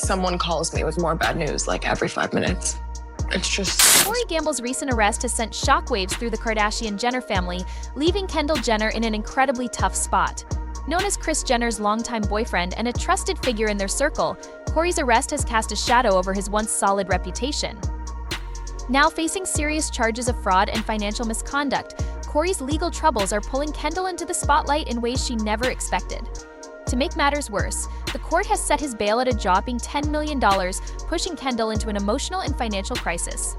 someone calls me with more bad news like every 5 minutes. It's just... Cory Gamble's recent arrest has sent shockwaves through the Kardashian-Jenner family, leaving Kendall Jenner in an incredibly tough spot. Known as Kris Jenner's longtime boyfriend and a trusted figure in their circle, Cory's arrest has cast a shadow over his once solid reputation. Now facing serious charges of fraud and financial misconduct, Cory's legal troubles are pulling Kendall into the spotlight in ways she never expected. To make matters worse, the court has set his bail at a whopping $10 million, pushing Kendall into an emotional and financial crisis.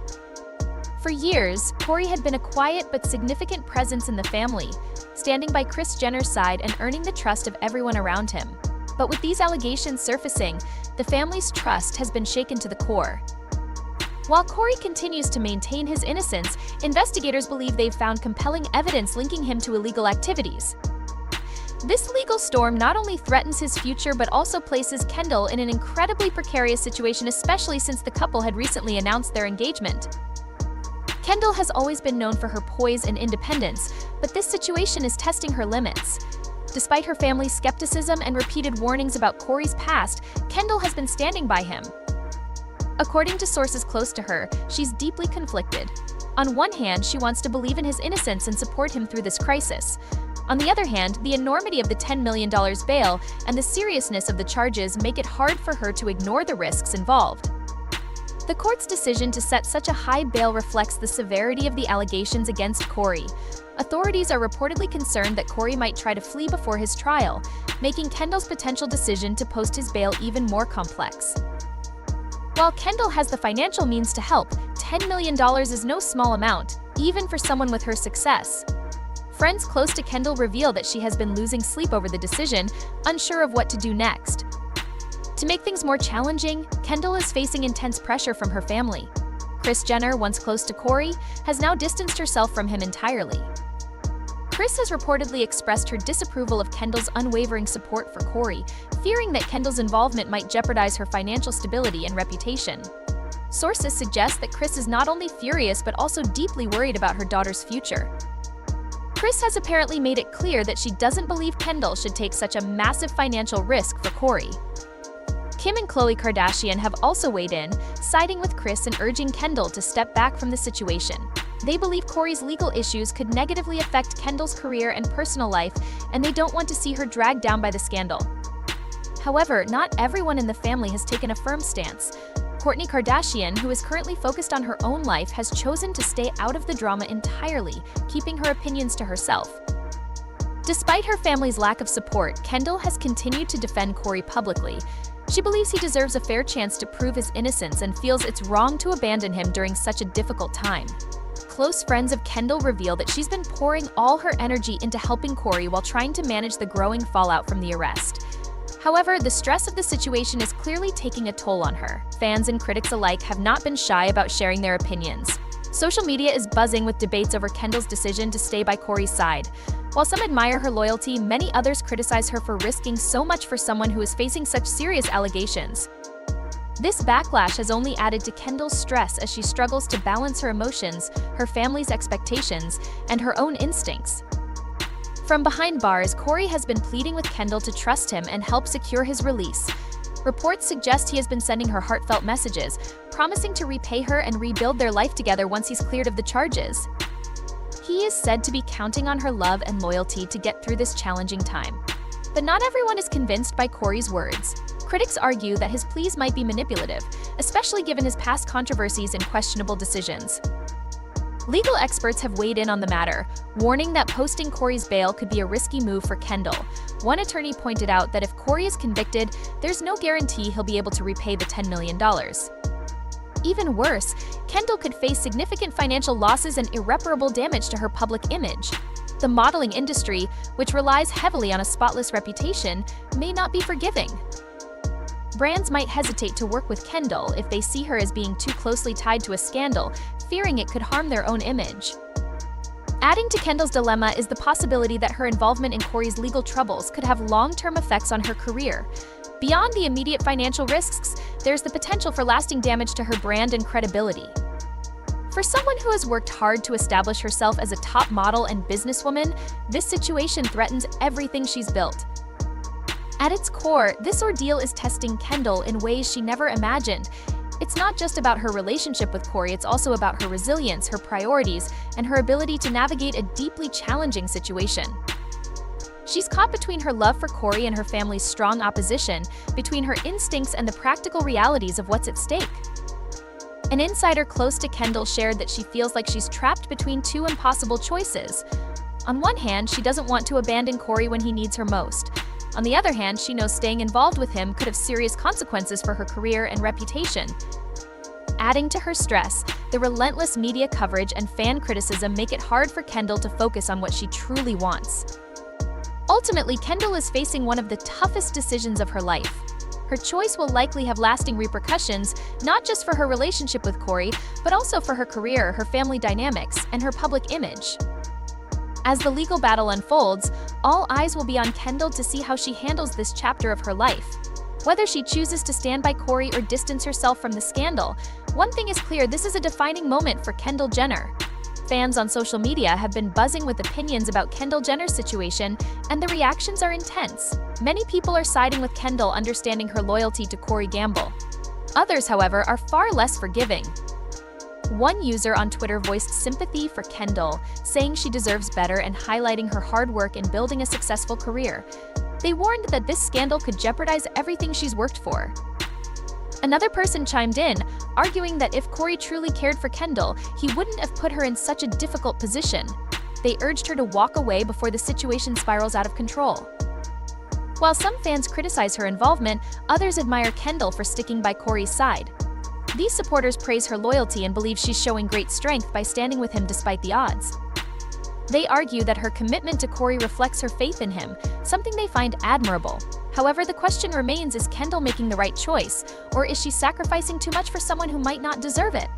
For years, Cory had been a quiet but significant presence in the family, standing by Kris Jenner's side and earning the trust of everyone around him. But with these allegations surfacing, the family's trust has been shaken to the core. While Cory continues to maintain his innocence, investigators believe they've found compelling evidence linking him to illegal activities. This legal storm not only threatens his future but also places Kendall in an incredibly precarious situation, especially since the couple had recently announced their engagement. Kendall has always been known for her poise and independence, but this situation is testing her limits. Despite her family's skepticism and repeated warnings about Cory's past, Kendall has been standing by him. According to sources close to her, she's deeply conflicted. On one hand, she wants to believe in his innocence and support him through this crisis. On the other hand, the enormity of the $10 million bail and the seriousness of the charges make it hard for her to ignore the risks involved. The court's decision to set such a high bail reflects the severity of the allegations against Cory. Authorities are reportedly concerned that Cory might try to flee before his trial, making Kendall's potential decision to post his bail even more complex. While Kendall has the financial means to help, $10 million is no small amount, even for someone with her success. Friends close to Kendall reveal that she has been losing sleep over the decision, unsure of what to do next. To make things more challenging, Kendall is facing intense pressure from her family. Kris Jenner, once close to Cory, has now distanced herself from him entirely. Kris has reportedly expressed her disapproval of Kendall's unwavering support for Cory, fearing that Kendall's involvement might jeopardize her financial stability and reputation. Sources suggest that Kris is not only furious but also deeply worried about her daughter's future. Kris has apparently made it clear that she doesn't believe Kendall should take such a massive financial risk for Cory. Kim and Khloe Kardashian have also weighed in, siding with Kris and urging Kendall to step back from the situation. They believe Cory's legal issues could negatively affect Kendall's career and personal life, and they don't want to see her dragged down by the scandal. However, not everyone in the family has taken a firm stance. Kourtney Kardashian, who is currently focused on her own life, has chosen to stay out of the drama entirely, keeping her opinions to herself. Despite her family's lack of support, Kendall has continued to defend Cory publicly. She believes he deserves a fair chance to prove his innocence and feels it's wrong to abandon him during such a difficult time. Close friends of Kendall reveal that she's been pouring all her energy into helping Cory while trying to manage the growing fallout from the arrest. However, the stress of the situation is clearly taking a toll on her. Fans and critics alike have not been shy about sharing their opinions. Social media is buzzing with debates over Kendall's decision to stay by Cory's side. While some admire her loyalty, many others criticize her for risking so much for someone who is facing such serious allegations. This backlash has only added to Kendall's stress as she struggles to balance her emotions, her family's expectations, and her own instincts. From behind bars, Cory has been pleading with Kendall to trust him and help secure his release. Reports suggest he has been sending her heartfelt messages, promising to repay her and rebuild their life together once he's cleared of the charges. He is said to be counting on her love and loyalty to get through this challenging time. But not everyone is convinced by Cory's words. Critics argue that his pleas might be manipulative, especially given his past controversies and questionable decisions. Legal experts have weighed in on the matter, warning that posting Cory's bail could be a risky move for Kendall. One attorney pointed out that if Cory is convicted, there's no guarantee he'll be able to repay the $10 million. Even worse, Kendall could face significant financial losses and irreparable damage to her public image. The modeling industry, which relies heavily on a spotless reputation, may not be forgiving. Brands might hesitate to work with Kendall if they see her as being too closely tied to a scandal, fearing it could harm their own image. Adding to Kendall's dilemma is the possibility that her involvement in Cory's legal troubles could have long-term effects on her career. Beyond the immediate financial risks, there's the potential for lasting damage to her brand and credibility. For someone who has worked hard to establish herself as a top model and businesswoman, this situation threatens everything she's built. At its core, this ordeal is testing Kendall in ways she never imagined. It's not just about her relationship with Cory, it's also about her resilience, her priorities, and her ability to navigate a deeply challenging situation. She's caught between her love for Cory and her family's strong opposition, between her instincts and the practical realities of what's at stake. An insider close to Kendall shared that she feels like she's trapped between two impossible choices. On one hand, she doesn't want to abandon Cory when he needs her most. On the other hand, she knows staying involved with him could have serious consequences for her career and reputation. Adding to her stress, the relentless media coverage and fan criticism make it hard for Kendall to focus on what she truly wants. Ultimately, Kendall is facing one of the toughest decisions of her life. Her choice will likely have lasting repercussions, not just for her relationship with Cory, but also for her career, her family dynamics, and her public image. As the legal battle unfolds, all eyes will be on Kendall to see how she handles this chapter of her life. Whether she chooses to stand by Cory or distance herself from the scandal, one thing is clear: this is a defining moment for Kendall Jenner. Fans on social media have been buzzing with opinions about Kendall Jenner's situation, and the reactions are intense. Many people are siding with Kendall, understanding her loyalty to Cory Gamble. Others, however, are far less forgiving. One user on Twitter voiced sympathy for Kendall, saying she deserves better and highlighting her hard work in building a successful career. They warned that this scandal could jeopardize everything she's worked for. Another person chimed in, arguing that if Cory truly cared for Kendall, he wouldn't have put her in such a difficult position. They urged her to walk away before the situation spirals out of control. While some fans criticize her involvement, others admire Kendall for sticking by Cory's side. These supporters praise her loyalty and believe she's showing great strength by standing with him despite the odds. They argue that her commitment to Cory reflects her faith in him, something they find admirable. However, the question remains, is Kendall making the right choice, or is she sacrificing too much for someone who might not deserve it?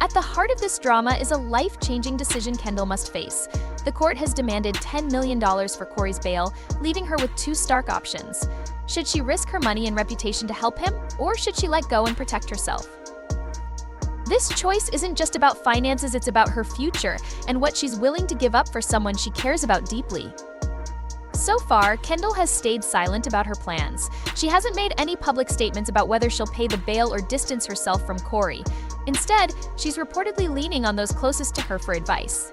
At the heart of this drama is a life-changing decision Kendall must face. The court has demanded $10 million for Cory's bail, leaving her with two stark options. Should she risk her money and reputation to help him, or should she let go and protect herself? This choice isn't just about finances, it's about her future and what she's willing to give up for someone she cares about deeply. So far, Kendall has stayed silent about her plans. She hasn't made any public statements about whether she'll pay the bail or distance herself from Cory. Instead, she's reportedly leaning on those closest to her for advice.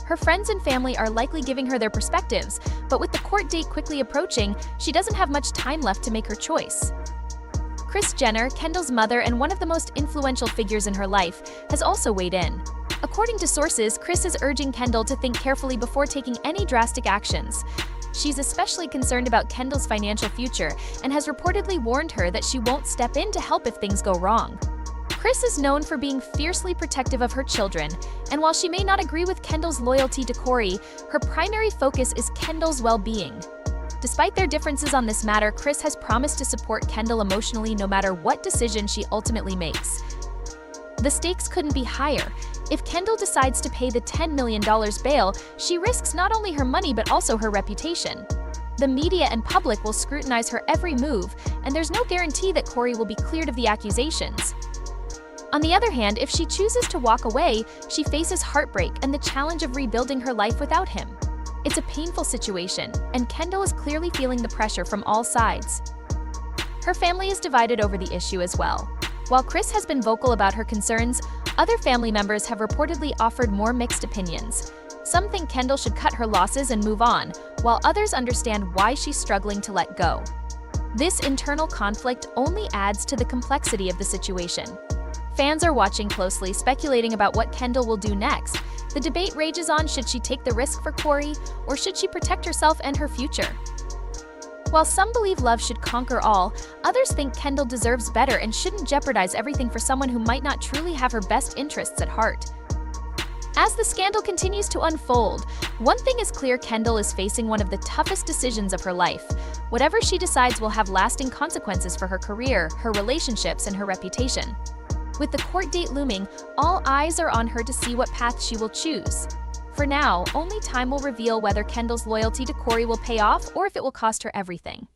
Her friends and family are likely giving her their perspectives, but with the court date quickly approaching, she doesn't have much time left to make her choice. Kris Jenner, Kendall's mother and one of the most influential figures in her life, has also weighed in. According to sources, Kris is urging Kendall to think carefully before taking any drastic actions. She's especially concerned about Kendall's financial future and has reportedly warned her that she won't step in to help if things go wrong. Kris is known for being fiercely protective of her children, and while she may not agree with Kendall's loyalty to Cory, her primary focus is Kendall's well-being. Despite their differences on this matter, Kris has promised to support Kendall emotionally no matter what decision she ultimately makes. The stakes couldn't be higher. If Kendall decides to pay the $10 million bail, she risks not only her money but also her reputation. The media and public will scrutinize her every move, and there's no guarantee that Cory will be cleared of the accusations. On the other hand, if she chooses to walk away, she faces heartbreak and the challenge of rebuilding her life without him. It's a painful situation, and Kendall is clearly feeling the pressure from all sides. Her family is divided over the issue as well. While Kris has been vocal about her concerns, other family members have reportedly offered more mixed opinions. Some think Kendall should cut her losses and move on, while others understand why she's struggling to let go. This internal conflict only adds to the complexity of the situation. Fans are watching closely, speculating about what Kendall will do next. The debate rages on: should she take the risk for Cory, or should she protect herself and her future? While some believe love should conquer all, others think Kendall deserves better and shouldn't jeopardize everything for someone who might not truly have her best interests at heart. As the scandal continues to unfold, one thing is clear: Kendall is facing one of the toughest decisions of her life. Whatever she decides will have lasting consequences for her career, her relationships, and her reputation. With the court date looming, all eyes are on her to see what path she will choose. For now, only time will reveal whether Kendall's loyalty to Cory will pay off or if it will cost her everything.